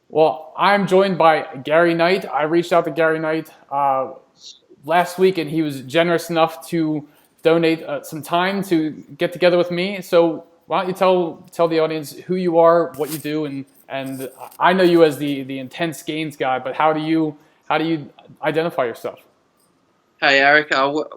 Well, I'm joined by Gary Knight. I reached out to Gary Knight last week, and he was generous enough to donate some time to get together with me. So, why don't you tell the audience who you are, what you do, and I know you as the intense gains guy, but how do you identify yourself? Hey Eric,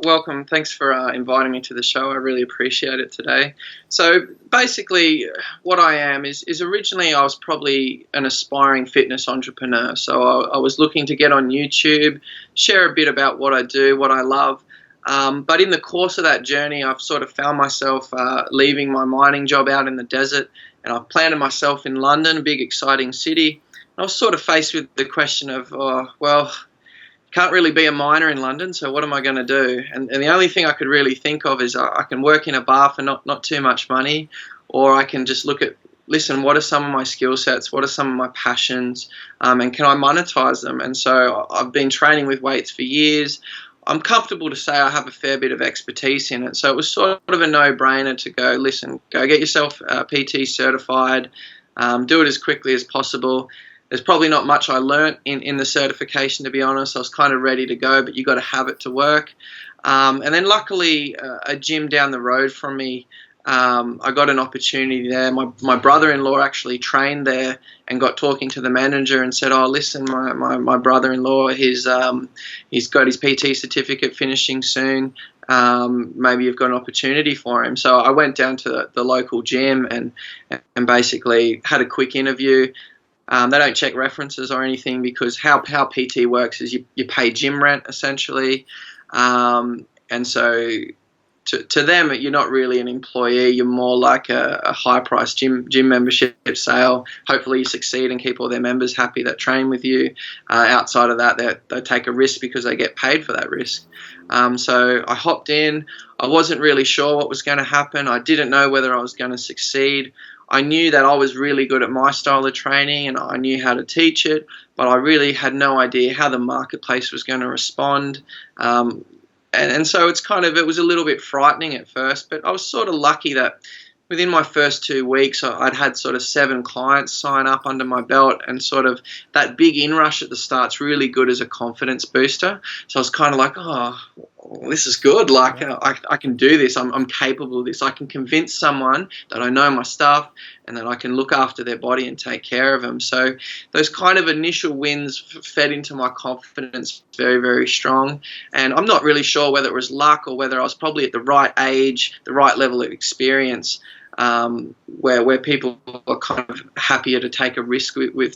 welcome. Thanks for inviting me to the show. I really appreciate it today. So basically, what I am is originally I was probably an aspiring fitness entrepreneur. So I was looking to get on YouTube, share a bit about what I do, what I love. But in the course of that journey, I've sort of found myself leaving my mining job out in the desert, and I've planted myself in London, a big exciting city. I was sort of faced with the question of, oh, well, can't really be a miner in London, so what am I going to do? And the only thing I could really think of is I can work in a bar for not too much money, or I can just listen, what are some of my skill sets? What are some of my passions? And can I monetize them? And so I've been training with weights for years. I'm comfortable to say I have a fair bit of expertise in it. So it was sort of a no-brainer to go, listen, go get yourself PT certified, do it as quickly as possible. There's probably not much I learnt in the certification, to be honest. I was kind of ready to go, but you got to have it to work. And then luckily, a gym down the road from me, I got an opportunity there. My brother-in-law actually trained there and got talking to the manager and said, oh, listen, my brother-in-law, he's got his PT certificate finishing soon. Maybe you've got an opportunity for him. So I went down to the local gym and basically had a quick interview. They don't check references or anything because how PT works is you pay gym rent essentially, and so to them you're not really an employee. You're more like a high price gym membership sale. Hopefully you succeed and keep all their members happy that train with you. Outside of that, they take a risk because they get paid for that risk. So I hopped in. I wasn't really sure what was going to happen. I didn't know whether I was going to succeed. I knew that I was really good at my style of training and I knew how to teach it, but I really had no idea how the marketplace was going to respond. And so it was a little bit frightening at first, but I was sort of lucky that within my first 2 weeks, I'd had sort of 7 clients sign up under my belt, and sort of that big inrush at the start's really good as a confidence booster. So I was kind of like, oh, this is good. Like, I can do this. I'm capable of this. I can convince someone that I know my stuff and that I can look after their body and take care of them. So those kind of initial wins fed into my confidence very, very strong. And I'm not really sure whether it was luck or whether I was probably at the right age, the right level of experience, where people are kind of happier to take a risk with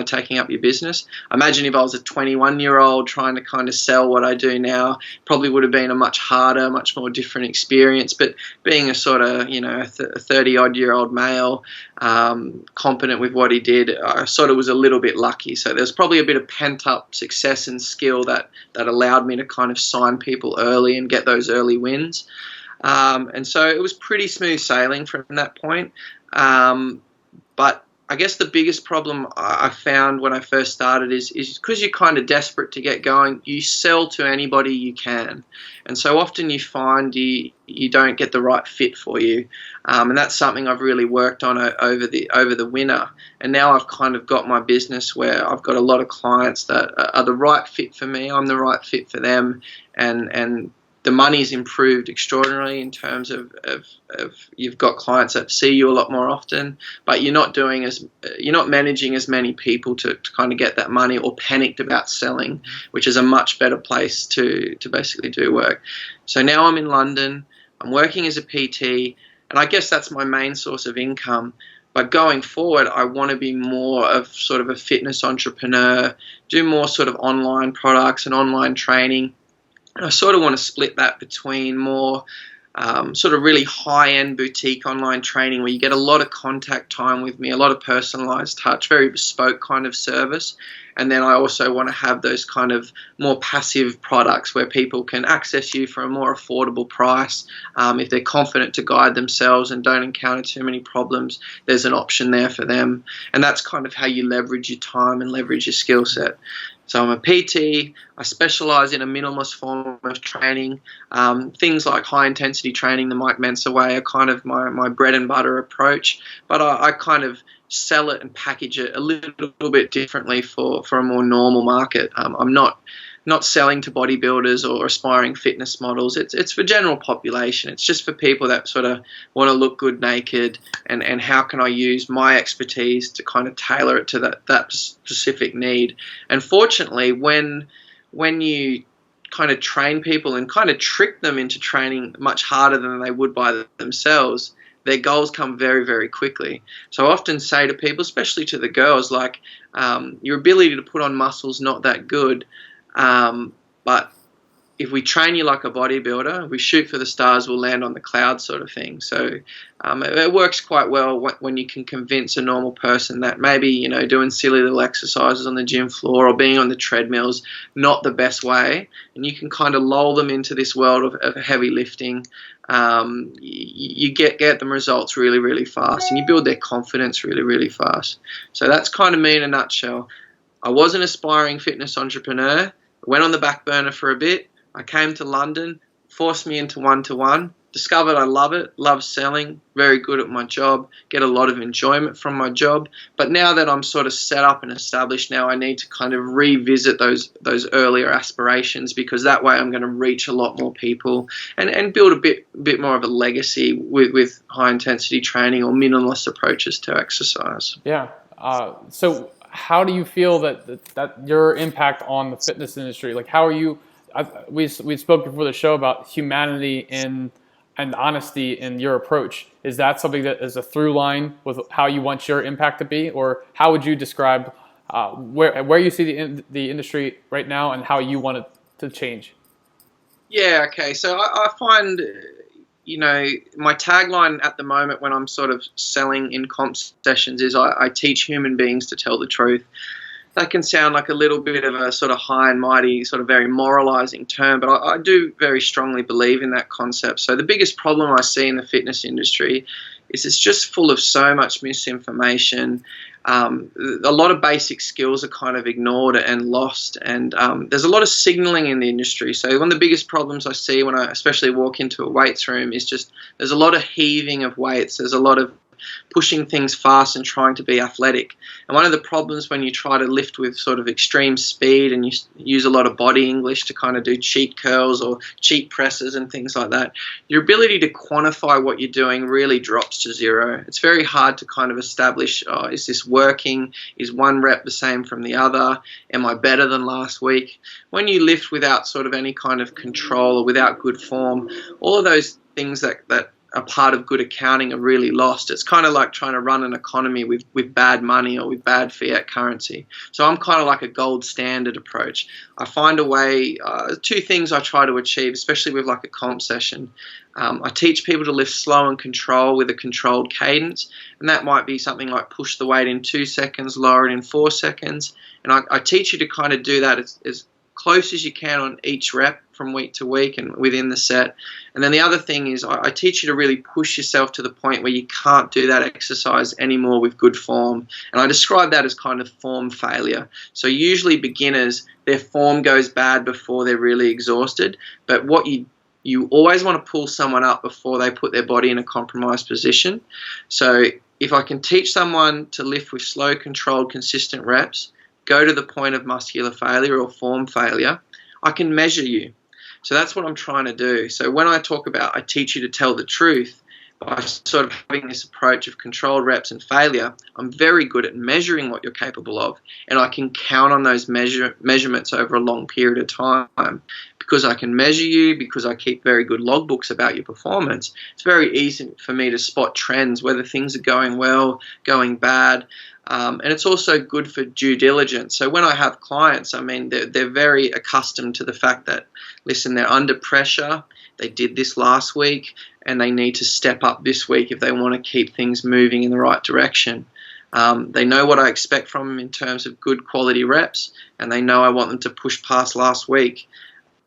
taking up your business. Imagine if I was a 21-year-old trying to kind of sell what I do now, probably would have been a much harder, much more different experience. But being a sort of, a 30-odd-year-old male, competent with what he did, I sort of was a little bit lucky. So there's probably a bit of pent-up success and skill that allowed me to kind of sign people early and get those early wins. And so it was pretty smooth sailing from that point. But I guess the biggest problem I found when I first started is because you're kind of desperate to get going, you sell to anybody you can. And so often you find you don't get the right fit for you. And that's something I've really worked on over the winter. And now I've kind of got my business where I've got a lot of clients that are the right fit for me. I'm the right fit for them. And the money's improved extraordinarily in terms of you've got clients that see you a lot more often, but you're not managing as many people to kind of get that money or panicked about selling, which is a much better place to basically do work. So now I'm in London, I'm working as a PT, and I guess that's my main source of income. But going forward, I want to be more of sort of a fitness entrepreneur, do more sort of online products and online training. I sort of want to split that between more sort of really high-end boutique online training where you get a lot of contact time with me, a lot of personalized touch, very bespoke kind of service. And then I also want to have those kind of more passive products where people can access you for a more affordable price. If they're confident to guide themselves and don't encounter too many problems, there's an option there for them. And that's kind of how you leverage your time and leverage your skill set. So I'm a PT. I specialize in a minimalist form of training. Things like high-intensity training, the Mike Mensa way, are kind of my bread and butter approach. But I kind of sell it and package it a little bit differently for a more normal market. I'm not selling to bodybuilders or aspiring fitness models. It's for general population. It's just for people that sort of want to look good naked, and how can I use my expertise to kind of tailor it to that specific need. And fortunately, when you kind of train people and kind of trick them into training much harder than they would by themselves, their goals come very, very quickly. So I often say to people, especially to the girls, like, your ability to put on muscle's not that good, but if we train you like a bodybuilder, we shoot for the stars, we'll land on the clouds, sort of thing. So it works quite well when you can convince a normal person that maybe, doing silly little exercises on the gym floor or being on the treadmill's not the best way, and you can kind of lull them into this world of heavy lifting. You get them results really, really fast, and you build their confidence really, really fast. So that's kind of me in a nutshell. I was an aspiring fitness entrepreneur, went on the back burner for a bit. I came to London, forced me into one-to-one, discovered I love it, love selling, very good at my job, get a lot of enjoyment from my job. But now that I'm sort of set up and established now, I need to kind of revisit those earlier aspirations, because that way I'm going to reach a lot more people and build a bit more of a legacy with high-intensity training or minimalist approaches to exercise. Yeah. So how do you feel that your impact on the fitness industry, like how are you, we spoke before the show about humanity and honesty in your approach. Is that something that is a through line with how you want your impact to be, or how would you describe where you see the industry right now and how you want it to change? Yeah, okay. So I find, my tagline at the moment when I'm sort of selling in comp sessions is I teach human beings to tell the truth. That can sound like a little bit of a sort of high and mighty, sort of very moralizing term, but I do very strongly believe in that concept. So the biggest problem I see in the fitness industry is it's just full of so much misinformation. A lot of basic skills are kind of ignored and lost, and there's a lot of signaling in the industry. So one of the biggest problems I see when I especially walk into a weights room is just there's a lot of heaving of weights. There's a lot of pushing things fast and trying to be athletic. And one of the problems when you try to lift with sort of extreme speed and you use a lot of body English to kind of do cheat curls or cheat presses and things like that, your ability to quantify what you're doing really drops to zero. It's very hard to kind of establish, is this working? Is one rep the same from the other? Am I better than last week? When you lift without sort of any kind of control or without good form, all of those things that a part of good accounting are really lost. It's kind of like trying to run an economy with bad money or with bad fiat currency. So I'm kind of like a gold standard approach. I find a way, two things I try to achieve, especially with like a comp session. I teach people to lift slow and control with a controlled cadence, and that might be something like push the weight in 2 seconds, lower it in 4 seconds. And I teach you to kind of do that as close as you can on each rep from week to week and within the set. And then the other thing is I teach you to really push yourself to the point where you can't do that exercise anymore with good form. And I describe that as kind of form failure. So usually beginners, their form goes bad before they're really exhausted. But what you always want to pull someone up before they put their body in a compromised position. So if I can teach someone to lift with slow, controlled, consistent reps, go to the point of muscular failure or form failure, I can measure you. So that's what I'm trying to do. So when I talk about I teach you to tell the truth, by sort of having this approach of controlled reps and failure, I'm very good at measuring what you're capable of, and I can count on those measurements over a long period of time. Because I can measure you, because I keep very good logbooks about your performance, it's very easy for me to spot trends, whether things are going well, going bad. And it's also good for due diligence. So when I have clients, I mean, they're very accustomed to the fact that, listen, they're under pressure. They did this last week, and they need to step up this week if they want to keep things moving in the right direction. They know what I expect from them in terms of good quality reps, and they know I want them to push past last week.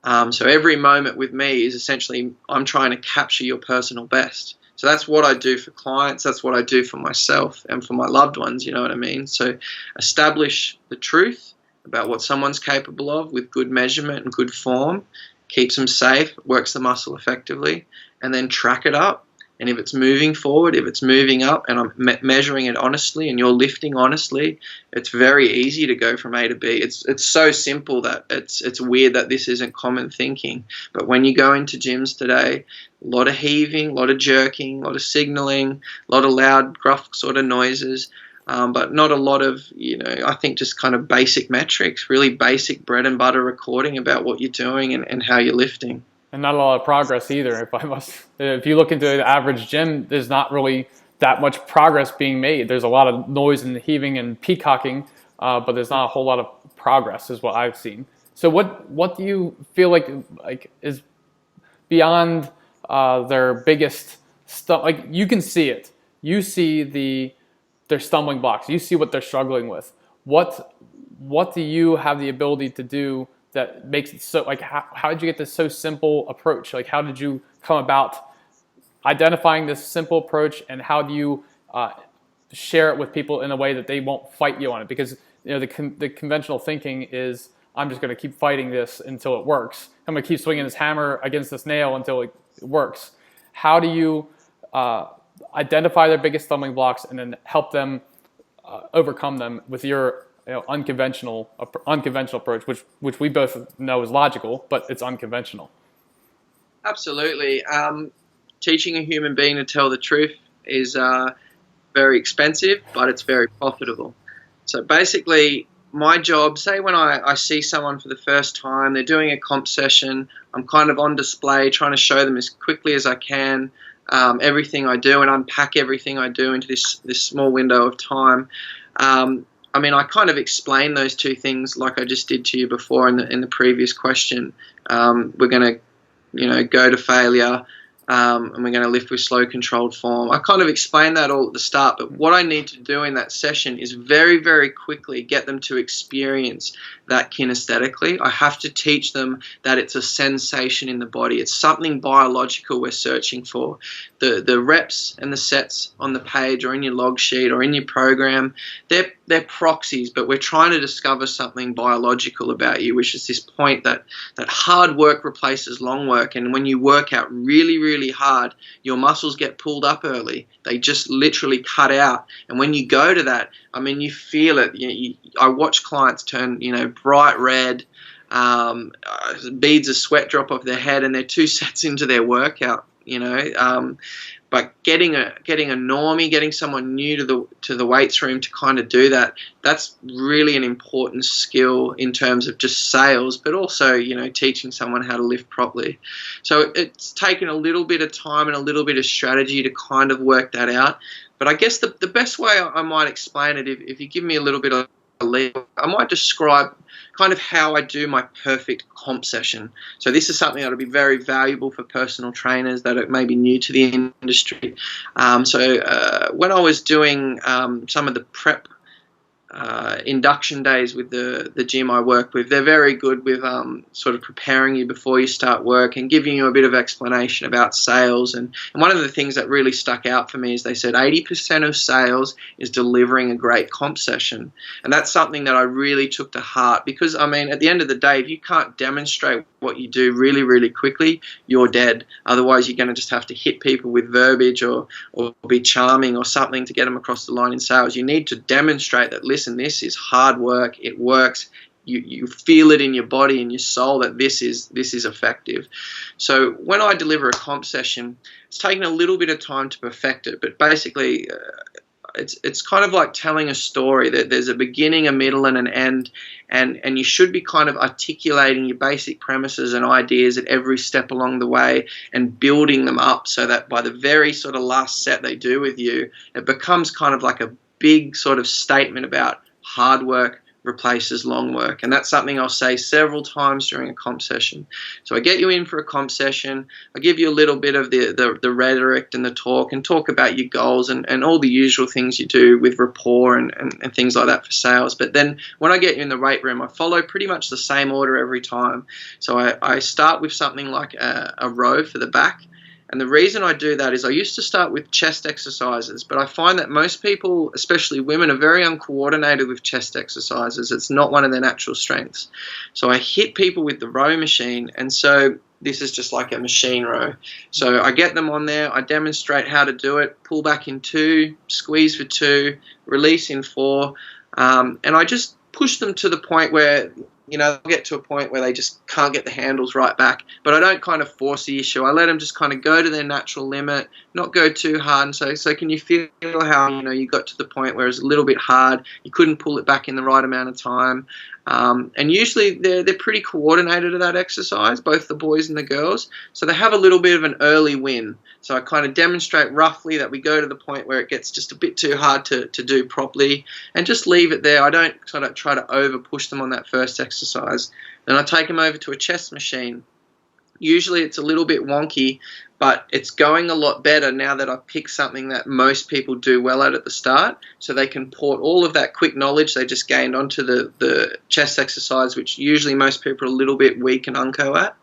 So every moment with me is essentially I'm trying to capture your personal best. So that's what I do for clients. That's what I do for myself and for my loved ones, you know what I mean? So establish the truth about what someone's capable of with good measurement and good form, keeps them safe, works the muscle effectively, and then track it up And if it's moving forward, if it's moving up, and I'm measuring it honestly, and you're lifting honestly, it's very easy to go from A to B. It's so simple that it's weird that this isn't common thinking. But when you go into gyms today, a lot of heaving, a lot of jerking, a lot of signaling, a lot of loud, gruff sort of noises. But not a lot of, I think just kind of basic metrics, really basic bread and butter recording about what you're doing and how you're lifting. And not a lot of progress either. If you look into the average gym, there's not really that much progress being made. There's a lot of noise and heaving and peacocking, but there's not a whole lot of progress, is what I've seen. So what do you feel like is beyond their biggest stuff? Like, you can see it. You see their stumbling blocks. You see what they're struggling with. What do you have the ability to do that makes it so, like, how did you get this so simple approach? Like, how did you come about identifying this simple approach, and how do you share it with people in a way that they won't fight you on it? Because the conventional thinking is, I'm just going to keep fighting this until it works. I'm going to keep swinging this hammer against this nail until it works. How do you identify their biggest stumbling blocks and then help them overcome them with your unconventional approach, which we both know is logical, but it's unconventional? Absolutely. Teaching a human being to tell the truth is very expensive, but it's very profitable. So basically, my job, say when I see someone for the first time, they're doing a comp session, I'm kind of on display trying to show them as quickly as I can everything I do and unpack everything I do into this small window of time. I kind of explain those two things like I just did to you before in the previous question. We're going to go to failure, and we're going to lift with slow, controlled form. I kind of explained that all at the start, but what I need to do in that session is very, very quickly get them to experience that kinesthetically. I have to teach them that it's a sensation in the body. It's something biological we're searching for. The reps and the sets on the page or in your log sheet or in your program, they're proxies, but we're trying to discover something biological about you, which is this point that hard work replaces long work. And when you work out really, really hard, your muscles get pulled up early. They just literally cut out. And when you go to that, you feel it. I watch clients turn, bright red, beads of sweat drop off their head, and they're 2 sets into their workout. But getting a normie, getting someone new to the weights room to kind of do that, that's really an important skill in terms of just sales, but also teaching someone how to lift properly. So it's taken a little bit of time and a little bit of strategy to kind of work that out. But I guess the best way I might explain it, if you give me a little bit of lead, I might describe kind of how I do my perfect comp session. So this is something that would be very valuable for personal trainers that are maybe new to the industry. When I was doing some of the prep induction days with the gym I work with, they're very good with sort of preparing you before you start work and giving you a bit of explanation about sales. And one of the things that really stuck out for me is they said 80% of sales is delivering a great comp session. And that's something that I really took to heart because, at the end of the day, if you can't demonstrate what you do really, really quickly, you're dead. Otherwise, you're going to just have to hit people with verbiage or be charming or something to get them across the line in sales. You need to demonstrate that, listen, this is hard work, it works, you feel it in your body and your soul that this is effective. So when I deliver a comp session, it's taken a little bit of time to perfect it, but basically it's kind of like telling a story that there's a beginning, a middle, and an end, and you should be kind of articulating your basic premises and ideas at every step along the way and building them up so that by the very sort of last set they do with you, it becomes kind of like a big sort of statement about hard work replaces long work. And that's something I'll say several times during a comp session. So I get you in for a comp session, I give you a little bit of the rhetoric and the talk and talk about your goals and all the usual things you do with rapport and things like that for sales. But then when I get you in the weight room, I follow pretty much the same order every time. So I start with something like a row for the back. And the reason I do that is I used to start with chest exercises, but I find that most people, especially women, are very uncoordinated with chest exercises. It's not one of their natural strengths. So I hit people with the row machine, and so this is just like a machine row. So I get them on there, I demonstrate how to do it, pull back in 2, squeeze for 2, release in 4, and I just push them to the point where, they'll get to a point where they just can't get the handles right back. But I don't kind of force the issue. I let them just kind of go to their natural limit, not go too hard. And so can you feel how, you got to the point where it's a little bit hard, you couldn't pull it back in the right amount of time. And usually they're pretty coordinated at that exercise, both the boys and the girls. So they have a little bit of an early win. So I kind of demonstrate roughly that we go to the point where it gets just a bit too hard to do properly, and just leave it there. I don't sort of try to over push them on that first exercise. Then I take them over to a chest machine. Usually it's a little bit wonky, but it's going a lot better now that I've picked something that most people do well at the start, so they can port all of that quick knowledge they just gained onto the chest exercise, which usually most people are a little bit weak and unco at.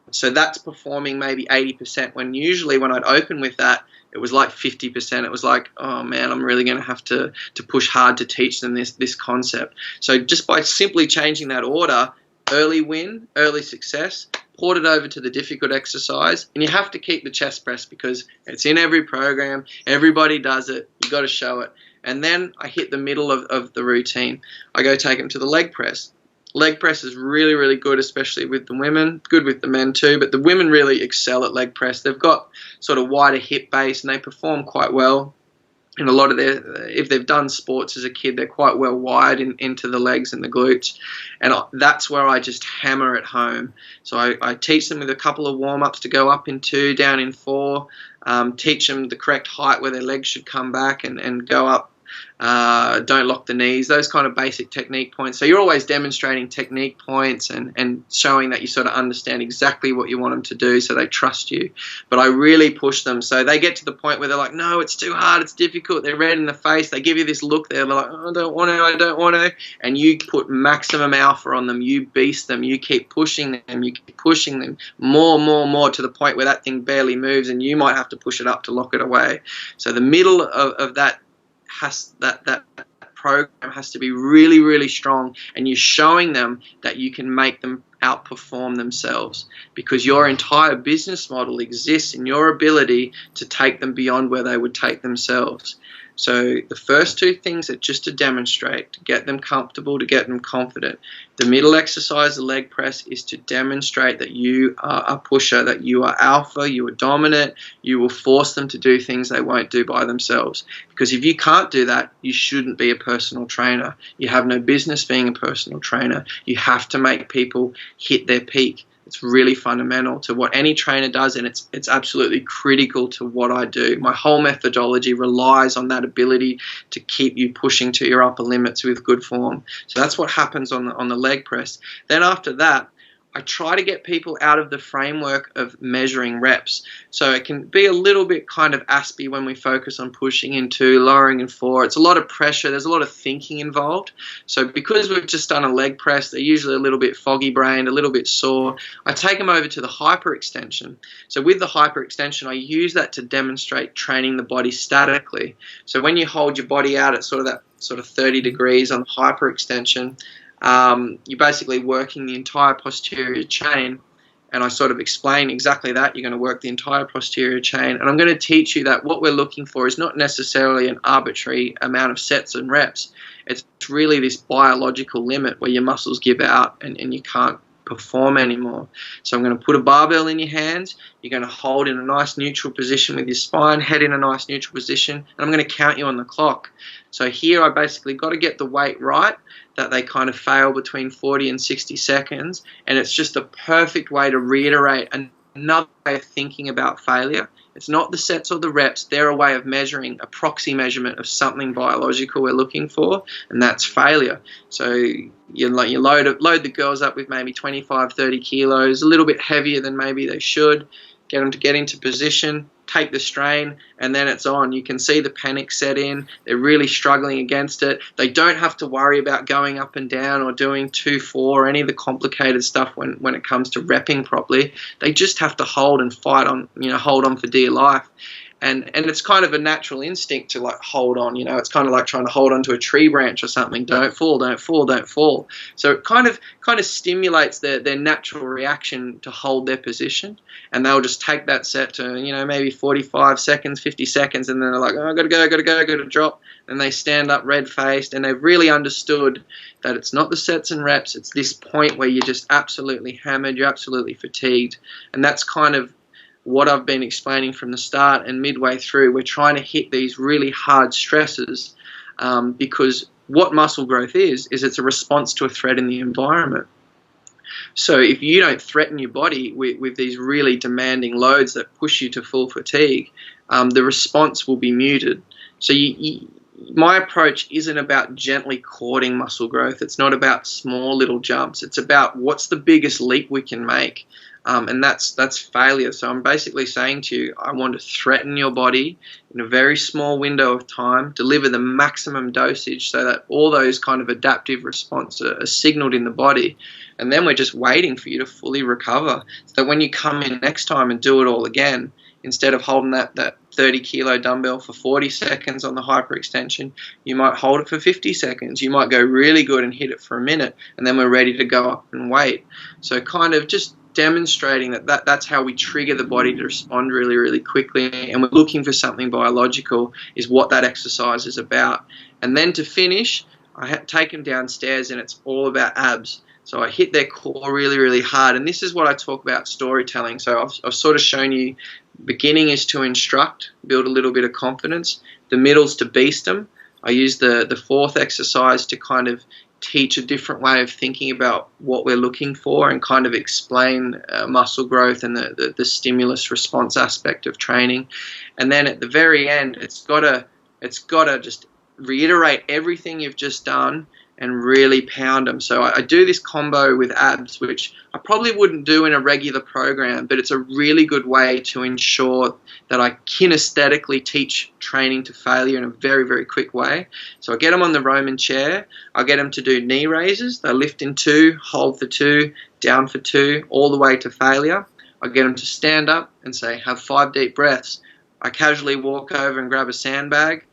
So that's performing maybe 80%, when usually when I'd open with that, it was like 50%. It was like, oh man, I'm really going to have to push hard to teach them this concept. So just by simply changing that order, early win, early success, port it over to the difficult exercise. And you have to keep the chest press because it's in every program. Everybody does it. You got to show it. And then I hit the middle of the routine. I go take them to the leg press. Leg press is really, really good, especially with the women. Good with the men too, but the women really excel at leg press. They've got sort of wider hip base and they perform quite well. And a lot of if they've done sports as a kid, they're quite well wired into the legs and the glutes. And that's where I just hammer it home. So I teach them with a couple of warm-ups to go up in 2, down in 4, teach them the correct height where their legs should come back and go up. Don't lock the knees, those kind of basic technique points. So you're always demonstrating technique points and showing that you sort of understand exactly what you want them to do so they trust you. But I really push them so they get to the point where they're like, no, it's too hard, it's difficult. They're red in the face. They give you this look there. They're like, oh, I don't want to. And you put maximum alpha on them. You beast them. You keep pushing them. You keep pushing them more to the point where that thing barely moves and you might have to push it up to lock it away. So the middle of that that program has to be really, really strong, and you're showing them that you can make them outperform themselves, because your entire business model exists in your ability to take them beyond where they would take themselves. So the first 2 things are just to demonstrate, to get them comfortable, to get them confident. The middle exercise, the leg press, is to demonstrate that you are a pusher, that you are alpha, you are dominant, you will force them to do things they won't do by themselves. Because if you can't do that, you shouldn't be a personal trainer. You have no business being a personal trainer. You have to make people hit their peak. It's really fundamental to what any trainer does, and it's absolutely critical to what I do. My whole methodology relies on that ability to keep you pushing to your upper limits with good form. So that's what happens on the leg press. Then after that, I try to get people out of the framework of measuring reps. So it can be a little bit kind of aspy when we focus on pushing in 2, lowering in 4. It's a lot of pressure. There's a lot of thinking involved. So because we've just done a leg press, they're usually a little bit foggy-brained, a little bit sore. I take them over to the hyperextension. So with the hyperextension, I use that to demonstrate training the body statically. So when you hold your body out at sort of 30 degrees on the hyperextension, you're basically working the entire posterior chain, and I sort of explain exactly that. You're going to work the entire posterior chain, and I'm going to teach you that what we're looking for is not necessarily an arbitrary amount of sets and reps. It's really this biological limit where your muscles give out and you can't perform anymore. So I'm going to put a barbell in your hands. You're going to hold in a nice neutral position with your spine, head in a nice neutral position, and I'm going to count you on the clock. So here I basically got to get the weight right, that they kind of fail between 40 and 60 seconds, and it's just a perfect way to reiterate another way of thinking about failure. It's not the sets or the reps. They're a way of measuring, a proxy measurement of something biological we're looking for, and that's failure. So you load the girls up with maybe 25, 30 kilos, a little bit heavier than maybe they should, get them to get into position, take the strain, and then it's on. You can see the panic set in. They're really struggling against it. They don't have to worry about going up and down or doing 2-4 or any of the complicated stuff when it comes to repping properly. They just have to hold and fight on, hold on for dear life. And it's kind of a natural instinct to like hold on, it's kind of like trying to hold onto a tree branch or something. Don't fall, don't fall, don't fall. So it kind of stimulates their natural reaction to hold their position, and they'll just take that set to, maybe 45 seconds, 50 seconds, and then they're like, oh, I gotta go, gotta drop. And they stand up red-faced, and they've really understood that it's not the sets and reps, it's this point where you're just absolutely hammered, you're absolutely fatigued. And that's kind of what I've been explaining from the start and midway through. We're trying to hit these really hard stresses because what muscle growth is it's a response to a threat in the environment. So if you don't threaten your body with these really demanding loads that push you to full fatigue, the response will be muted. So my approach isn't about gently courting muscle growth. It's not about small little jumps. It's about what's the biggest leap we can make. And that's failure. So I'm basically saying to you, I want to threaten your body in a very small window of time, deliver the maximum dosage so that all those kind of adaptive responses are signaled in the body. And then we're just waiting for you to fully recover. So that when you come in next time and do it all again, instead of holding that 30 kilo dumbbell for 40 seconds on the hyperextension, you might hold it for 50 seconds. You might go really good and hit it for a minute, and then we're ready to go up and wait. So kind of just demonstrating that's how we trigger the body to respond really, really quickly, and we're looking for something biological is what that exercise is about. And then to finish, I take them downstairs, and it's all about abs. So I hit their core really, really hard, and this is what I talk about storytelling. So I've sort of shown you beginning is to instruct, build a little bit of confidence. The middle's to beast them. I use the fourth exercise to kind of teach a different way of thinking about what we're looking for and kind of explain muscle growth and the stimulus response aspect of training. And then at the very end, it's got to just reiterate everything you've just done and really pound them. So I do this combo with abs, which I probably wouldn't do in a regular program, but it's a really good way to ensure that I kinesthetically teach training to failure in a very, very quick way. So I get them on the Roman chair. I get them to do knee raises. They lift in 2, hold for 2, down for 2, all the way to failure. I get them to stand up and say, have 5 deep breaths. I casually walk over and grab a sandbag.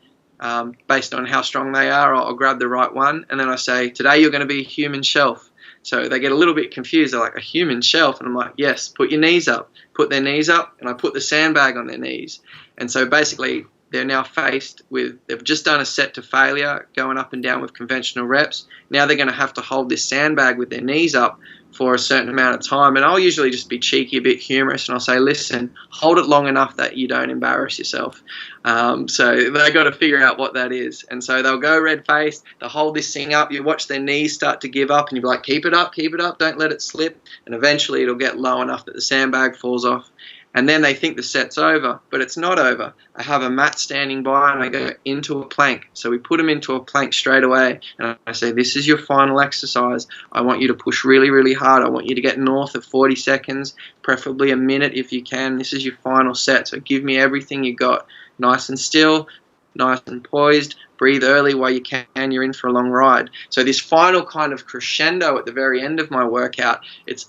Based on how strong they are, I'll grab the right one, and then I say, today you're going to be a human shelf. So they get a little bit confused. They're like, a human shelf? And I'm like, yes, put your knees up. Put their knees up, and I put the sandbag on their knees. And so basically they're now faced with, they've just done a set to failure, going up and down with conventional reps. Now they're going to have to hold this sandbag with their knees up for a certain amount of time. And I'll usually just be cheeky, a bit humorous, and I'll say, listen, hold it long enough that you don't embarrass yourself. So they got to figure out what that is. And so they'll go red-faced, they'll hold this thing up, you watch their knees start to give up, and you'll be like, keep it up, don't let it slip. And eventually it'll get low enough that the sandbag falls off. And then they think the set's over, but it's not over. I have a mat standing by, and I go into a plank. So we put them into a plank straight away, and I say, this is your final exercise. I want you to push really, really hard. I want you to get north of 40 seconds, preferably a minute if you can. This is your final set, so give me everything you got. Nice and still, nice and poised. Breathe early while you can. You're in for a long ride. So this final kind of crescendo at the very end of my workout, it's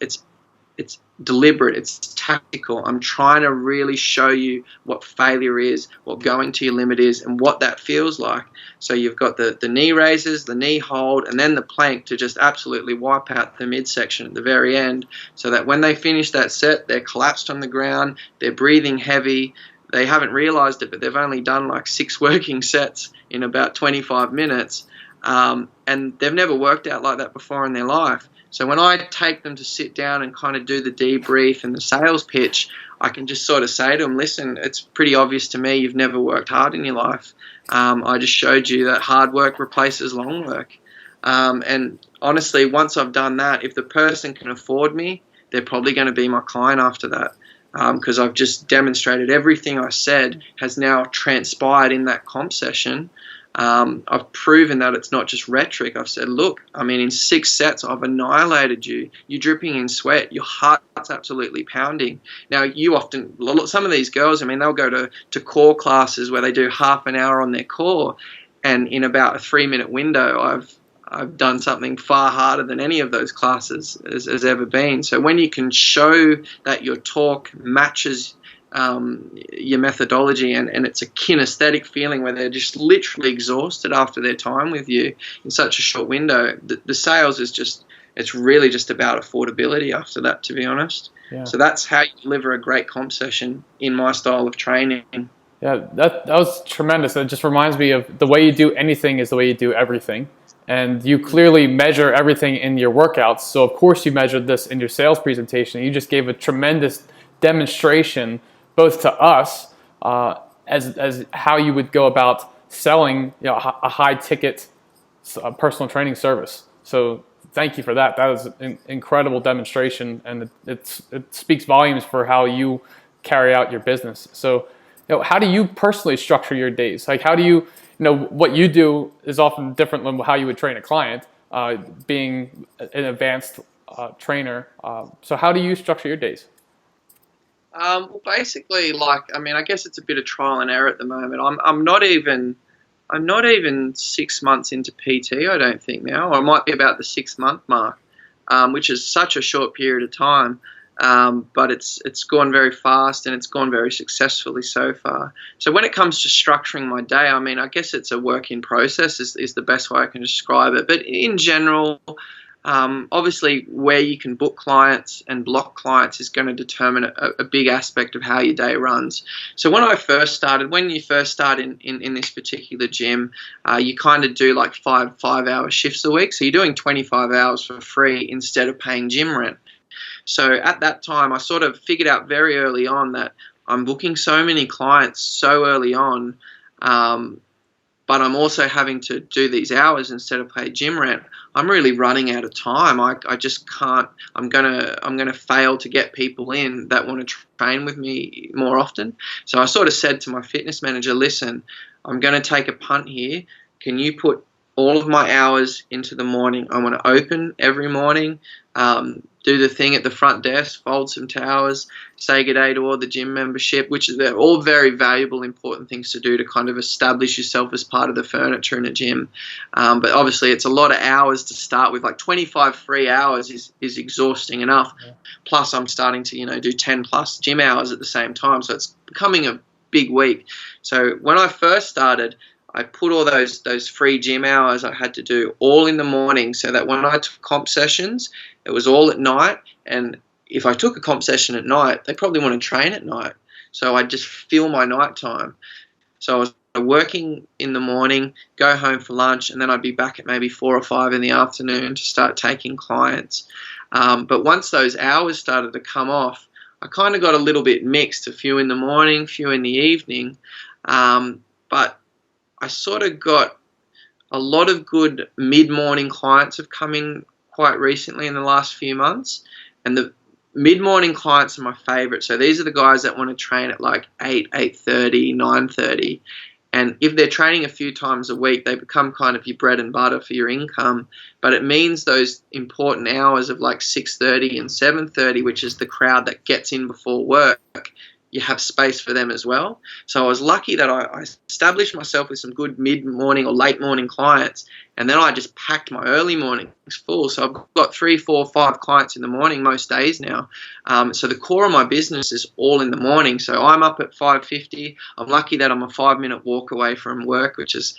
deliberate, it's tactical. I'm trying to really show you what failure is, what going to your limit is, and what that feels like. So you've got the knee raises, the knee hold, and then the plank to just absolutely wipe out the midsection at the very end, so that when they finish that set, they're collapsed on the ground, they're breathing heavy. They haven't realized it, but they've only done like 6 working sets in about 25 minutes, and they've never worked out like that before in their life. So when I take them to sit down and kind of do the debrief and the sales pitch, I can just sort of say to them, listen, it's pretty obvious to me you've never worked hard in your life. I just showed you that hard work replaces long work. And honestly, once I've done that, if the person can afford me, they're probably going to be my client after that, because I've just demonstrated everything I said has now transpired in that comp session. I've proven that it's not just rhetoric. I've said, look, I mean, in 6 sets, I've annihilated you. You're dripping in sweat. Your heart's absolutely pounding. Now, some of these girls, I mean, they'll go to core classes where they do half an hour on their core, and in about a 3-minute window, I've done something far harder than any of those classes has ever been. So when you can show that your talk matches your methodology, and it's a kinesthetic feeling where they're just literally exhausted after their time with you in such a short window, the sales is it's really just about affordability after that, to be honest. Yeah. So that's how you deliver a great comp session in my style of training. Yeah, that was tremendous. It just reminds me of the way you do anything is the way you do everything. And you clearly measure everything in your workouts. So of course you measured this in your sales presentation. You just gave a tremendous demonstration both to us as how you would go about selling, you know, a high ticket personal training service. So thank you for that. That was an incredible demonstration, and it speaks volumes for how you carry out your business. So, you know, how do you personally structure your days? Like, how do you what you do is often different than how you would train a client, being an advanced trainer. So how do you structure your days? Well, basically, I guess it's a bit of trial and error at the moment. I'm not even 6 months into PT, I don't think now. Or I might be about the 6-month mark, which is such a short period of time. But it's gone very fast, and it's gone very successfully so far. So when it comes to structuring my day, I mean, I guess it's a work in process is the best way I can describe it. But in general, obviously where you can book clients and block clients is going to determine a big aspect of how your day runs. So when you first start in this particular gym, you kind of do like 5-hour shifts a week. So you're doing 25 hours for free instead of paying gym rent. So at that time, I sort of figured out very early on that I'm booking so many clients so early on, but I'm also having to do these hours instead of pay gym rent. I'm really running out of time. I just can't. I'm gonna fail to get people in that want to train with me more often. So I sort of said to my fitness manager, listen, I'm going to take a punt here. Can you put all of my hours into the morning? I want to open every morning, do the thing at the front desk, fold some towels, say good day to all the gym membership, which they're all very valuable, important things to do to kind of establish yourself as part of the furniture in a gym. But obviously it's a lot of hours to start with. Like 25 free hours is exhausting enough. Yeah. Plus I'm starting to, do 10 plus gym hours at the same time. So it's becoming a big week. So when I first started, I put all those free gym hours I had to do all in the morning, so that when I took comp sessions, it was all at night. And if I took a comp session at night, they probably want to train at night. So I just fill my night time. So I was working in the morning, go home for lunch, and then I'd be back at maybe 4 or 5 in the afternoon to start taking clients. But once those hours started to come off, I kind of got a little bit mixed, a few in the morning, few in the evening. But I sort of got a lot of good mid-morning clients have come in quite recently in the last few months, and the mid-morning clients are my favorite. So these are the guys that want to train at like 8, 8:30, 9:30, and if they're training a few times a week, they become kind of your bread and butter for your income. But it means those important hours of like 6:30 and 7:30, which is the crowd that gets in before work, you have space for them as well. So I was lucky that I established myself with some good mid-morning or late-morning clients, and then I just packed my early mornings full. So I've got 3, 4, 5 clients in the morning most days now. So the core of my business is all in the morning. So I'm up at 5:50. I'm lucky that I'm a 5-minute walk away from work, which is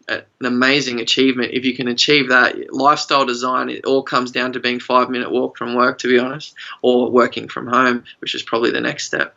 an amazing achievement. If you can achieve that, lifestyle design, it all comes down to being 5-minute walk from work, to be honest, or working from home, which is probably the next step.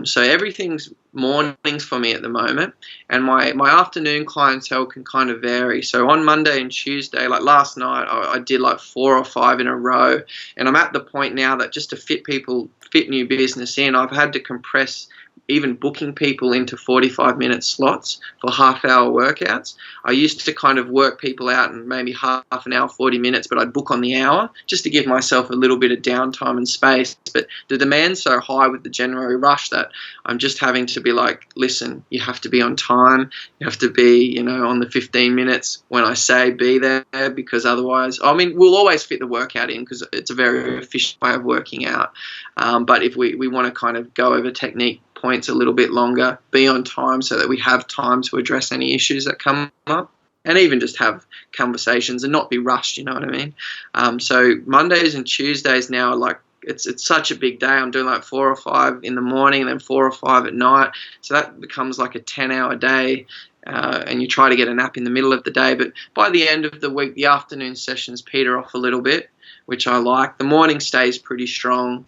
So everything's mornings for me at the moment, and my afternoon clientele can kind of vary. So on Monday and Tuesday, like last night, I did like 4 or 5 in a row, and I'm at the point now that just to fit new business in, I've had to compress even booking people into 45-minute slots for half-hour workouts. I used to kind of work people out in maybe half an hour, 40 minutes, but I'd book on the hour just to give myself a little bit of downtime and space. But the demand's so high with the January rush that I'm just having to be like, listen, you have to be on time. You have to be, on the 15 minutes when I say be there, because otherwise, I mean, we'll always fit the workout in because it's a very efficient way of working out. But if we want to kind of go over technique points a little bit longer, be on time so that we have time to address any issues that come up. And even just have conversations and not be rushed, you know what I mean? So Mondays and Tuesdays now are like, it's such a big day. I'm doing like 4 or 5 in the morning and then 4 or 5 at night. So that becomes like a 10-hour day. And you try to get a nap in the middle of the day. But by the end of the week, the afternoon sessions peter off a little bit, which I like. The morning stays pretty strong.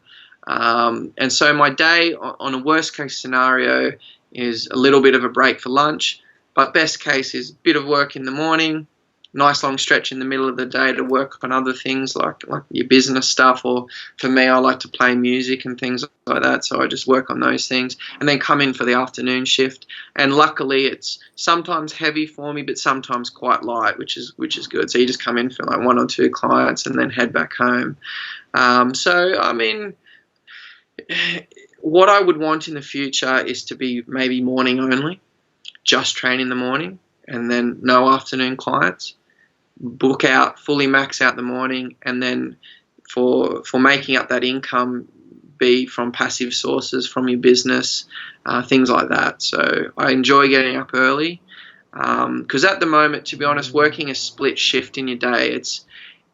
And so my day on a worst case scenario is a little bit of a break for lunch. But best case is a bit of work in the morning, nice long stretch in the middle of the day to work on other things like your business stuff, or for me, I like to play music and things like that, so I just work on those things, and then come in for the afternoon shift. And luckily, it's sometimes heavy for me, but sometimes quite light, which is good. So you just come in for like 1 or 2 clients and then head back home. So, I mean, what I would want in the future is to be maybe morning only. Just train in the morning and then no afternoon clients. Book out, fully max out the morning, and then for making up that income, be from passive sources, from your business, things like that. So I enjoy getting up early because at the moment, to be honest, working a split shift in your day,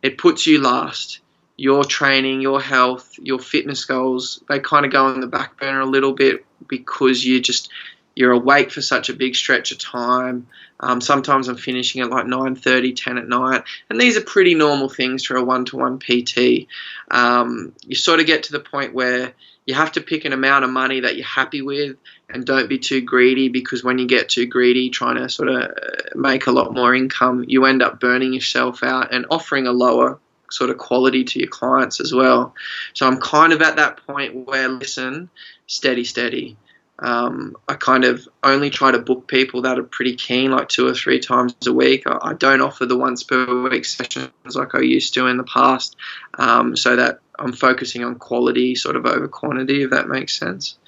it puts you last. Your training, your health, your fitness goals, they kind of go on the back burner a little bit because you're awake for such a big stretch of time. Sometimes I'm finishing at like 9:30, 10 at night. And these are pretty normal things for a one-to-one PT. You sort of get to the point where you have to pick an amount of money that you're happy with and don't be too greedy, because when you get too greedy, trying to sort of make a lot more income, you end up burning yourself out and offering a lower sort of quality to your clients as well. So I'm kind of at that point where, listen, steady. I kind of only try to book people that are pretty keen, like 2 or 3 times a week. I don't offer the once per week sessions like I used to in the past, so that I'm focusing on quality sort of over quantity, if that makes sense.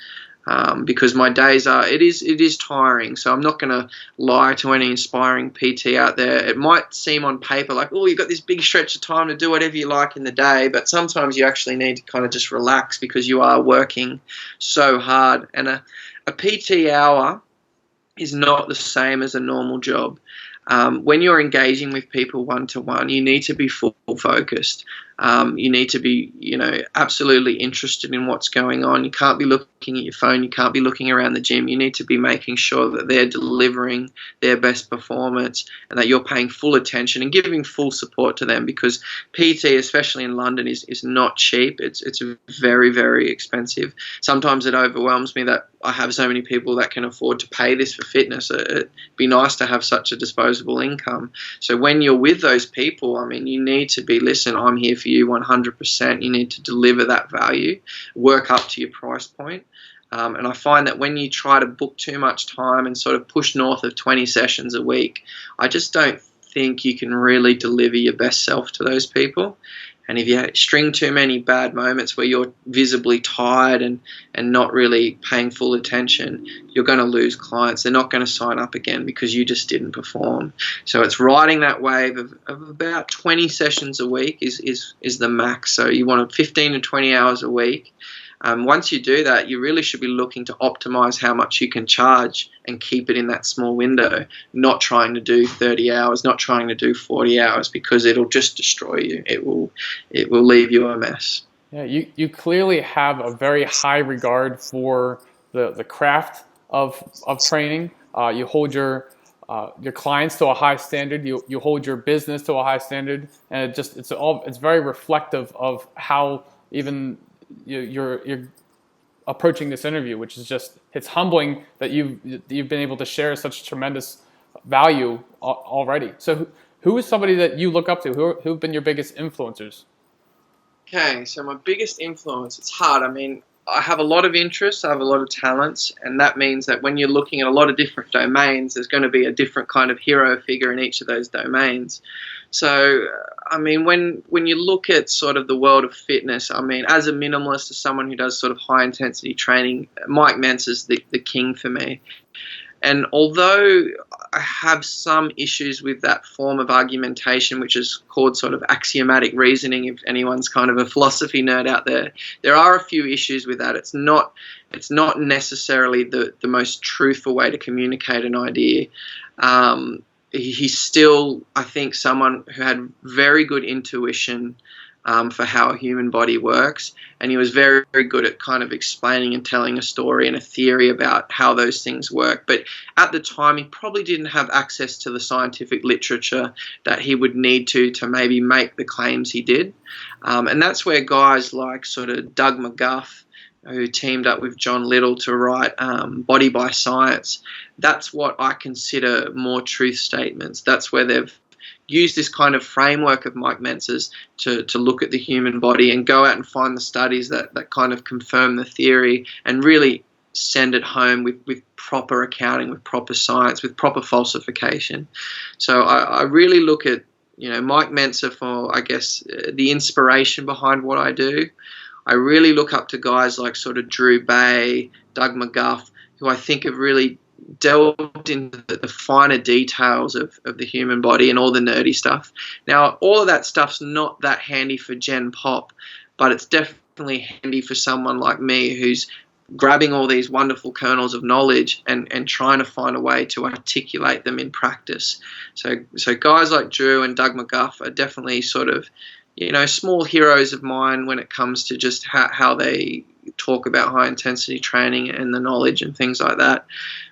Because my days it is tiring. So I'm not going to lie to any inspiring PT out there. It might seem on paper like, oh, you've got this big stretch of time to do whatever you like in the day, but sometimes you actually need to kind of just relax because you are working so hard. And a PT hour is not the same as a normal job. When you're engaging with people one-to-one, you need to be full focused. You need to be, absolutely interested in what's going on. You can't be looking at your phone. You can't be looking around the gym. You need to be making sure that they're delivering their best performance and that you're paying full attention and giving full support to them, because PT, especially in London, is not cheap. It's very, very expensive. Sometimes it overwhelms me that I have so many people that can afford to pay this for fitness. It'd be nice to have such a disposable income. So when you're with those people, I mean, you need to be, listen, I'm here for you 100%. You need to deliver that value, work up to your price point. And I find that when you try to book too much time and sort of push north of 20 sessions a week, I just don't think you can really deliver your best self to those people. And if you string too many bad moments where you're visibly tired and not really paying full attention, you're going to lose clients. They're not going to sign up again because you just didn't perform. So it's riding that wave of about 20 sessions a week is the max. So you want 15 to 20 hours a week. Once you do that, you really should be looking to optimize how much you can charge and keep it in that small window, not trying to do 30 hours, not trying to do 40 hours, because it'll just destroy you. It will leave you a mess. Yeah, you clearly have a very high regard for the craft of training. You hold your clients to a high standard. You hold your business to a high standard, and it's very reflective of how even you're approaching this interview, which is it's humbling that you've been able to share such tremendous value already. So who is somebody that you look up to? Who've been your biggest influencers? Okay, so my biggest influence, it's hard. I mean, I have a lot of interests, I have a lot of talents, and that means that when you're looking at a lot of different domains, there's going to be a different kind of hero figure in each of those domains. So, I mean, when you look at sort of the world of fitness, I mean, as a minimalist, as someone who does sort of high intensity training, Mike Mentz is the king for me. And although I have some issues with that form of argumentation, which is called sort of axiomatic reasoning, if anyone's kind of a philosophy nerd out there, there are a few issues with that. It's not necessarily the most truthful way to communicate an idea. He's still, I think, someone who had very good intuition for how a human body works, and he was very, very good at kind of explaining and telling a story and a theory about how those things work. But at the time, he probably didn't have access to the scientific literature that he would need to maybe make the claims he did. And that's where guys like sort of Doug McGuff, who teamed up with John Little to write Body by Science, that's what I consider more truth statements. That's where they've use this kind of framework of Mike Mentz's to look at the human body and go out and find the studies that kind of confirm the theory and really send it home with proper accounting, with proper science, with proper falsification. So I really look at, Mike Mentz for, I guess, the inspiration behind what I do. I really look up to guys like sort of Drew Bay, Doug McGuff, who I think have really delved into the finer details of the human body and all the nerdy stuff. Now, all of that stuff's not that handy for Gen Pop, but it's definitely handy for someone like me who's grabbing all these wonderful kernels of knowledge and trying to find a way to articulate them in practice. So guys like Drew and Doug McGuff are definitely sort of, small heroes of mine when it comes to just how they talk about high intensity training and the knowledge and things like that.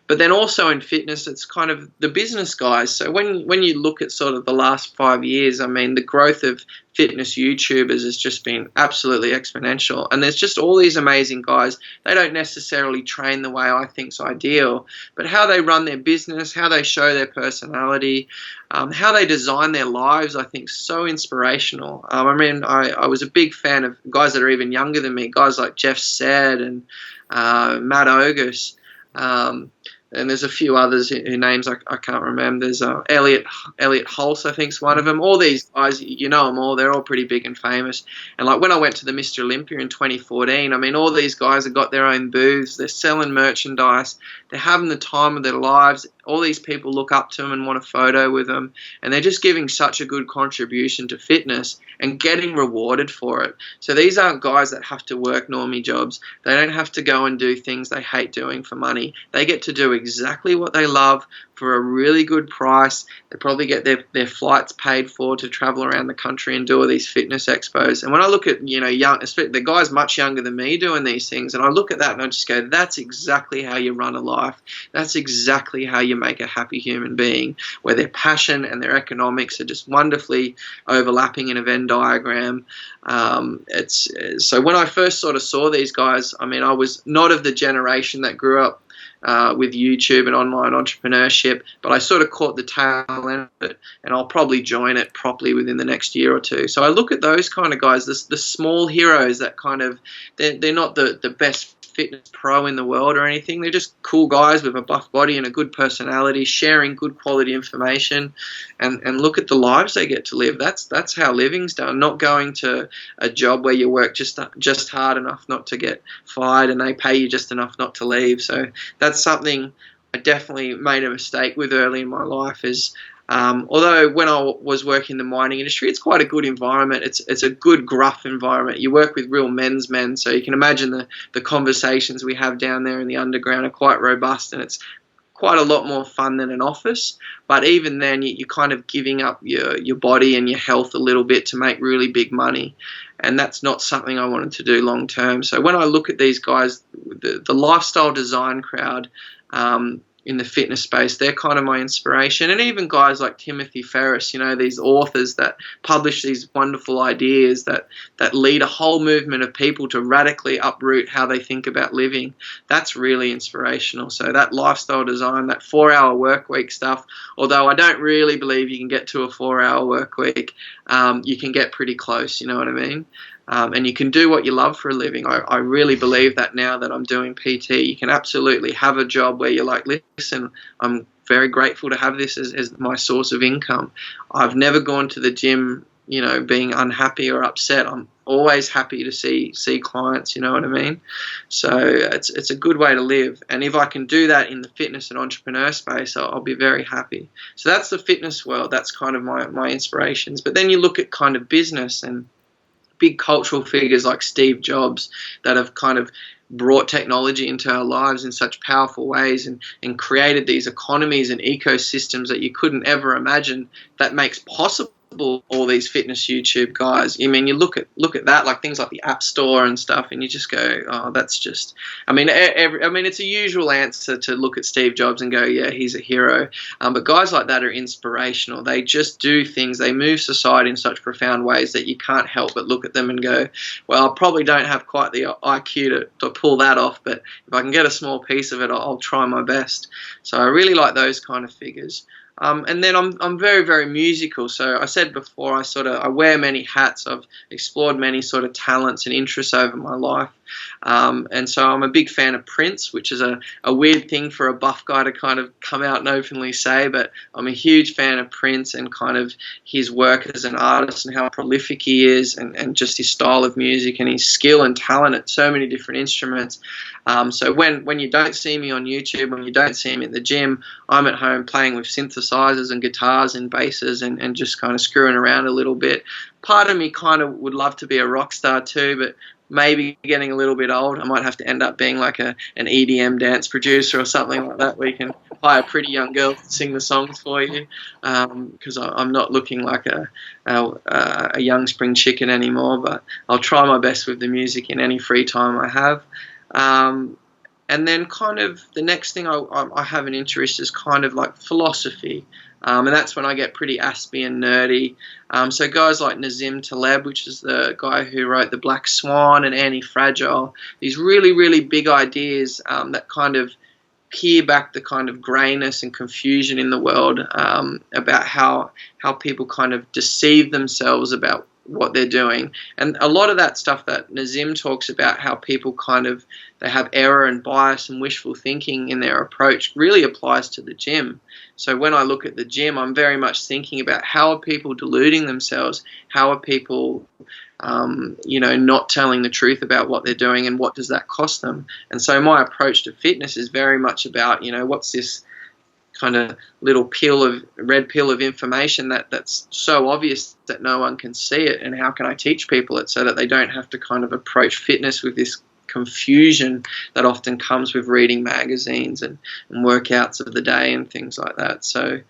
But then also in fitness, it's kind of the business guys. So when you look at sort of the last 5 years, I mean, the growth of fitness YouTubers has just been absolutely exponential. And there's just all these amazing guys. They don't necessarily train the way I think's ideal, but how they run their business, how they show their personality, how they design their lives, I think so inspirational. I mean, I was a big fan of guys that are even younger than me, guys like Jeff Said and Matt Ogus. And there's a few others whose names I can't remember. There's Elliot Hulse, I think, is one of them. All these guys, you know them all. They're all pretty big and famous. And like when I went to the Mr. Olympia in 2014, I mean, all these guys have got their own booths. They're selling merchandise. They're having the time of their lives. All these people look up to them and want a photo with them. And they're just giving such a good contribution to fitness and getting rewarded for it. So these aren't guys that have to work normie jobs. They don't have to go and do things they hate doing for money. They get to do exactly what they love for a really good price. They probably get their flights paid for to travel around the country and do all these fitness expos. And when I look at, young, especially the guys much younger than me doing these things, and I look at that and I just go, that's exactly how you run a life. That's exactly how you make a happy human being, where their passion and their economics are just wonderfully overlapping in a Venn diagram. So when I first sort of saw these guys, I mean, I was not of the generation that grew up with YouTube and online entrepreneurship, but I sort of caught the tail end of it, and I'll probably join it properly within the next year or two. So I look at those kind of guys, the small heroes that kind of, they're not the best fitness pro in the world or anything. They're just cool guys with a buff body and a good personality, sharing good quality information, and look at the lives they get to live. That's how living's done, not going to a job where you work just hard enough not to get fired and they pay you just enough not to leave. So that's something I definitely made a mistake with early in my life. Is although when I was working in the mining industry, it's quite a good environment. It's a good, gruff environment. You work with real men's men, so you can imagine the conversations we have down there in the underground are quite robust, and it's quite a lot more fun than an office. But even then, you're kind of giving up your body and your health a little bit to make really big money, and that's not something I wanted to do long term. So when I look at these guys, the lifestyle design crowd, in the fitness space, they're kind of my inspiration. And even guys like Timothy Ferriss, these authors that publish these wonderful ideas that lead a whole movement of people to radically uproot how they think about living. That's really inspirational. So that lifestyle design, that 4-hour work week stuff, although I don't really believe you can get to a 4-hour work week, you can get pretty close, you know what I mean? and you can do what you love for a living. I really believe that now that I'm doing PT. You can absolutely have a job where you're like, listen, I'm very grateful to have this as my source of income. I've never gone to the gym, being unhappy or upset. I'm always happy to see clients, you know what I mean? So it's a good way to live. And if I can do that in the fitness and entrepreneur space, I'll be very happy. So that's the fitness world. That's kind of my inspirations. But then you look at kind of business and big cultural figures like Steve Jobs that have kind of brought technology into our lives in such powerful ways and created these economies and ecosystems that you couldn't ever imagine that makes possible all these fitness YouTube guys. I mean, you look at that, like things like the App Store and stuff, and you just go, oh, that's just. I mean, it's a usual answer to look at Steve Jobs and go, yeah, he's a hero. But guys like that are inspirational. They just do things. They move society in such profound ways that you can't help but look at them and go, well, I probably don't have quite the IQ to pull that off, but if I can get a small piece of it, I'll try my best. So I really like those kind of figures. And then I'm very, very musical. So I said before, I wear many hats. I've explored many sort of talents and interests over my life. And so I'm a big fan of Prince, which is a weird thing for a buff guy to kind of come out and openly say, but I'm a huge fan of Prince and kind of his work as an artist and how prolific he is and just his style of music and his skill and talent at so many different instruments. So when you don't see me on YouTube, when you don't see me at the gym, I'm at home playing with synthesizers and guitars and basses and just kind of screwing around a little bit. Part of me kind of would love to be a rock star too, but maybe getting a little bit old, I might have to end up being like an EDM dance producer or something like that, where you can hire a pretty young girl to sing the songs for you, because I'm not looking like a young spring chicken anymore, but I'll try my best with the music in any free time I have. And then kind of the next thing I have an interest is kind of like philosophy. And that's when I get pretty aspy and nerdy. So guys like Nassim Taleb, which is the guy who wrote The Black Swan and Anti-Fragile, these really, really big ideas that kind of peel back the kind of greyness and confusion in the world about how people kind of deceive themselves about what they're doing. And a lot of that stuff that Nazim talks about, how people kind of, they have error and bias and wishful thinking in their approach, really applies to the gym. So when I look at the gym, I'm very much thinking about how are people deluding themselves, how are people not telling the truth about what they're doing, and what does that cost them. And so my approach to fitness is very much about, what's this kind of little red pill of information that's so obvious that no one can see it, and how can I teach people it so that they don't have to kind of approach fitness with this confusion that often comes with reading magazines and workouts of the day and things like that. So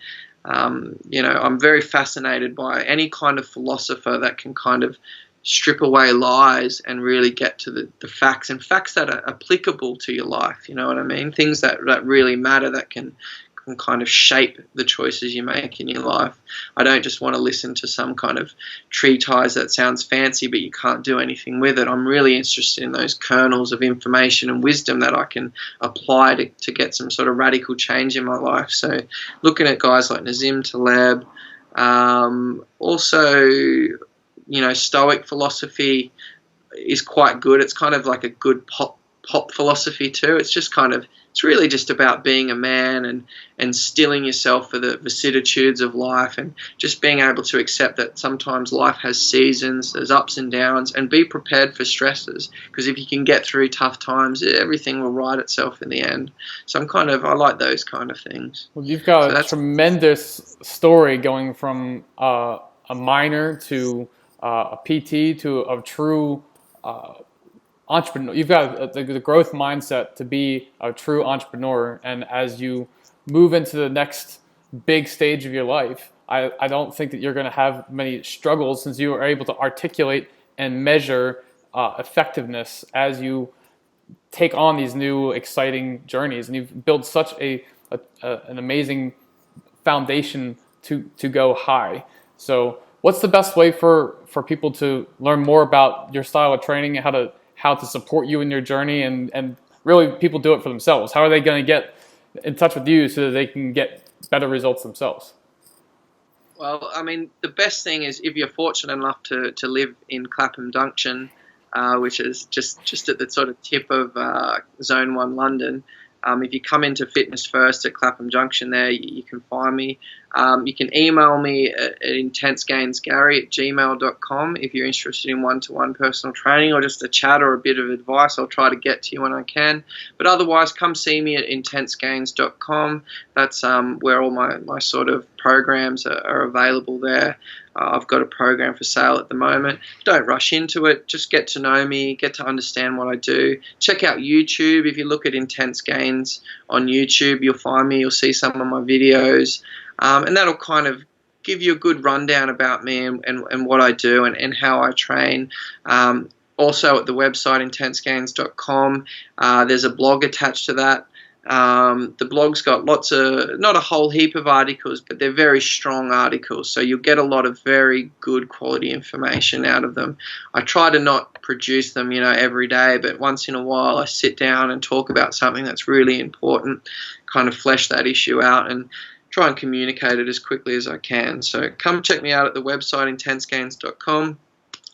I'm very fascinated by any kind of philosopher that can kind of strip away lies and really get to the facts, and facts that are applicable to your life, you know what I mean? Things that really matter, that can kind of shape the choices you make in your life. I don't just want to listen to some kind of treatise that sounds fancy but you can't do anything with it. I'm really interested in those kernels of information and wisdom that I can apply to get some sort of radical change in my life. So looking at guys like Nassim Taleb, also, Stoic philosophy is quite good. It's kind of like a good pop philosophy too. It's really just about being a man and stilling yourself for the vicissitudes of life, and just being able to accept that sometimes life has seasons, there's ups and downs, and be prepared for stresses, because if you can get through tough times, everything will right itself in the end. So I like those kind of things. Well, you've got a tremendous story going from a minor to a PT to a true entrepreneur. You've got the growth mindset to be a true entrepreneur, and as you move into the next big stage of your life, I don't think that you're going to have many struggles, since you are able to articulate and measure effectiveness as you take on these new exciting journeys, and you've built such an amazing foundation to go high. So what's the best way for people to learn more about your style of training, and how to support you in your journey, and really people do it for themselves? How are they going to get in touch with you so that they can get better results themselves? Well, I mean, the best thing is if you're fortunate enough to live in Clapham Junction, which is just at the sort of tip of Zone 1 London. If you come into Fitness First at Clapham Junction there, you can find me. You can email me at intensegainsgary@gmail.com if you're interested in one-to-one personal training or just a chat or a bit of advice. I'll try to get to you when I can. But otherwise, come see me at intensegains.com. That's where all my sort of programs are available there. I've got a program for sale at the moment. Don't rush into it. Just get to know me, get to understand what I do. Check out YouTube. If you look at Intense Gains on YouTube, you'll find me. You'll see some of my videos. And that'll kind of give you a good rundown about me and what I do and how I train. Also at the website, intensegains.com, there's a blog attached to that. The blog's got lots of, not a whole heap of articles, but they're very strong articles, so you'll get a lot of very good quality information out of them. I try to not produce them, every day, but once in a while I sit down and talk about something that's really important, kind of flesh that issue out and try and communicate it as quickly as I can. So come check me out at the website, intensegains.com.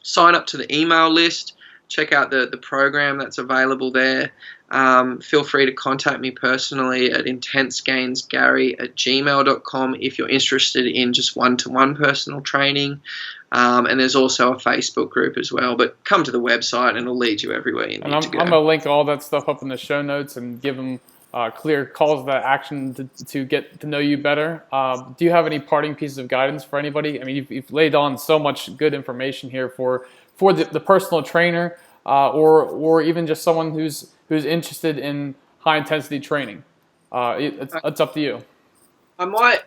Sign up to the email list. Check out the program that's available there. Feel free to contact me personally at intensegainsgary@gmail.com if you're interested in just one-to-one personal training. And there's also a Facebook group as well. But come to the website and it'll lead you everywhere you need to go. I'm going to link all that stuff up in the show notes and give them clear calls to action to get to know you better. Do you have any parting pieces of guidance for anybody? I mean, you've laid on so much good information here for the personal trainer or even just someone who's interested in high intensity training. It's up to you. I might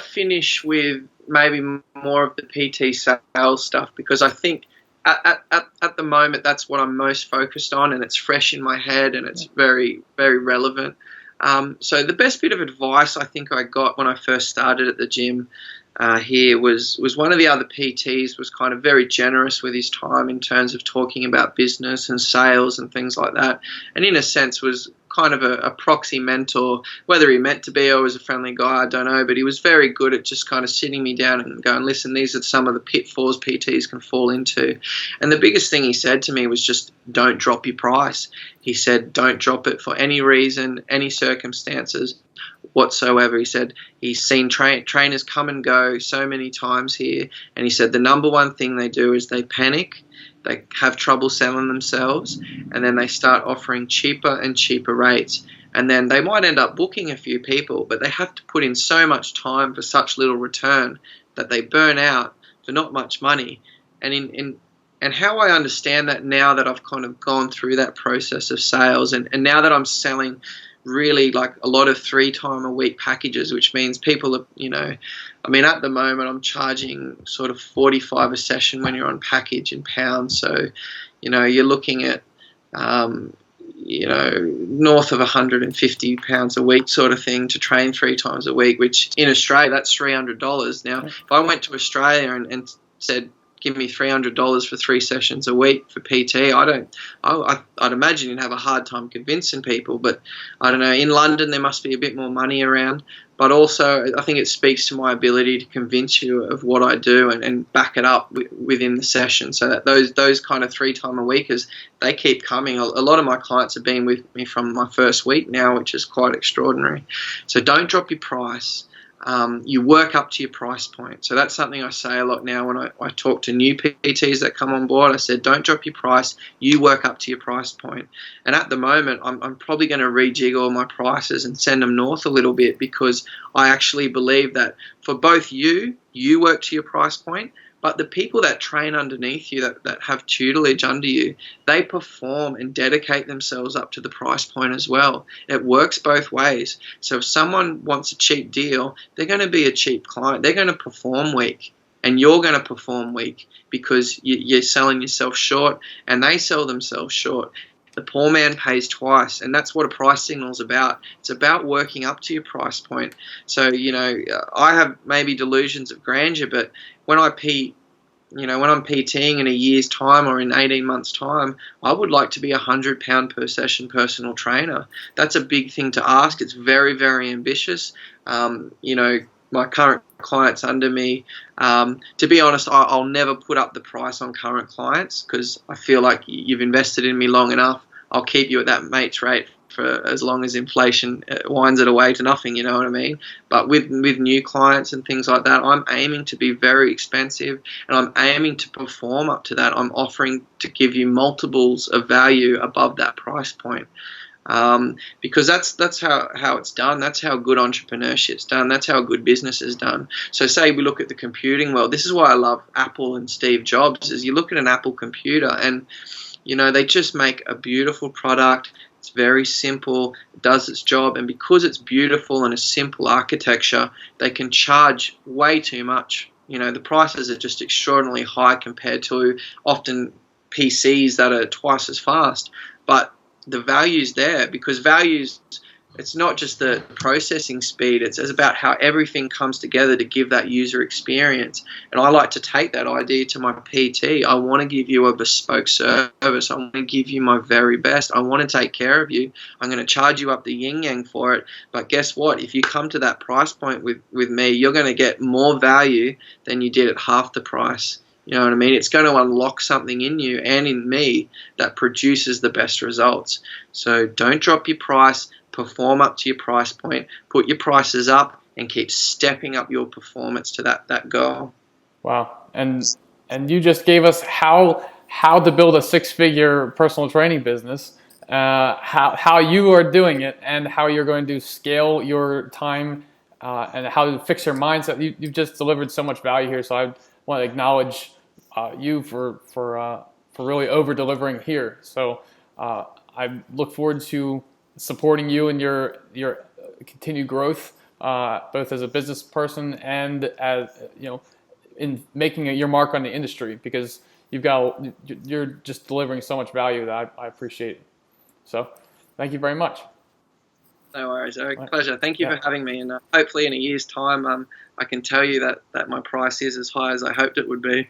finish with maybe more of the PT sales stuff because I think at the moment that's what I'm most focused on, and it's fresh in my head and it's very, very relevant. So the best bit of advice I think I got when I first started at the gym here was one of the other PTs was kind of very generous with his time in terms of talking about business and sales and things like that, and in a sense was kind of a proxy mentor. Whether he meant to be or was a friendly guy, I don't know, but he was very good at just kind of sitting me down and going, listen, these are some of the pitfalls PTs can fall into. And the biggest thing he said to me was just don't drop your price. He said don't drop it for any reason, any circumstances whatsoever. He said he's seen trainers come and go so many times here, and he said the number one thing they do is they panic. They have trouble selling themselves, and then they start offering cheaper and cheaper rates. And then they might end up booking a few people, but they have to put in so much time for such little return that they burn out for not much money. And how I understand that now that I've kind of gone through that process of sales, and now that I'm selling really like a lot of 3-time-a-week packages, which means people are, I mean, at the moment I'm charging sort of $45 a session when you're on package in pounds. So, you're looking at, north of £150 a week sort of thing to train 3 times a week, which in Australia, that's $300. Now, if I went to Australia and said, give me $300 for 3 sessions a week for PT, I'd imagine you'd have a hard time convincing people. But I don't know, in London there must be a bit more money around, but also I think it speaks to my ability to convince you of what I do and back it up within the session. So that those kind of 3-time-a-weekers, they keep coming. A lot of my clients have been with me from my first week now, which is quite extraordinary. So don't drop your price. You work up to your price point. So that's something I say a lot now when I talk to new PTs that come on board. I said, don't drop your price. You work up to your price point. And at the moment, I'm probably going to rejiggle my prices and send them north a little bit, because I actually believe that for both you work to your price point, but the people that train underneath you, that have tutelage under you, they perform and dedicate themselves up to the price point as well. It works both ways. So if someone wants a cheap deal, they're going to be a cheap client. They're going to perform weak, and you're going to perform weak because you're selling yourself short, and they sell themselves short. The poor man pays twice, and that's what a price signal is about. It's about working up to your price point. So, I have maybe delusions of grandeur, but when I'm PTing in a year's time or in 18 months' time, I would like to be £100 per session personal trainer. That's a big thing to ask. It's very, very ambitious. my current clients under me. To be honest, I'll never put up the price on current clients because I feel like you've invested in me long enough. I'll keep you at that mate's rate for as long as inflation winds it away to nothing, you know what I mean? But with new clients and things like that, I'm aiming to be very expensive, and I'm aiming to perform up to that. I'm offering to give you multiples of value above that price point. Because that's how it's done. That's how good entrepreneurship's done. That's how good business is done. So say we look at the computing world. This is why I love Apple and Steve Jobs, is you look at an Apple computer and, you know, they just make a beautiful product. It's very simple, it does its job, and because it's beautiful and a simple architecture, they can charge way too much. You know, the prices are just extraordinarily high compared to often PCs that are twice as fast. But the value's there, because values, it's not just the processing speed, it's about how everything comes together to give that user experience. And I like to take that idea to my PT. I want to give you a bespoke service. I want to give you my very best. I want to take care of you. I'm going to charge you up the yin yang for it. But guess what? If you come to that price point with me, you're going to get more value than you did at half the price. You know what I mean? It's going to unlock something in you and in me that produces the best results. So don't drop your price. Perform up to your price point. Put your prices up and keep stepping up your performance to that goal. Wow. And you just gave us how to build a 6-figure personal training business, how you are doing it, and how you're going to scale your time, and how to fix your mindset. You've just delivered so much value here. So I want to acknowledge you for really over delivering here. So I look forward to supporting you in your continued growth, both as a business person and as, you know, in making your mark on the industry, because you're just delivering so much value that I appreciate. So thank you very much. No worries, Eric. Pleasure. Thank you for having me, and hopefully in a year's time I can tell you that my price is as high as I hoped it would be.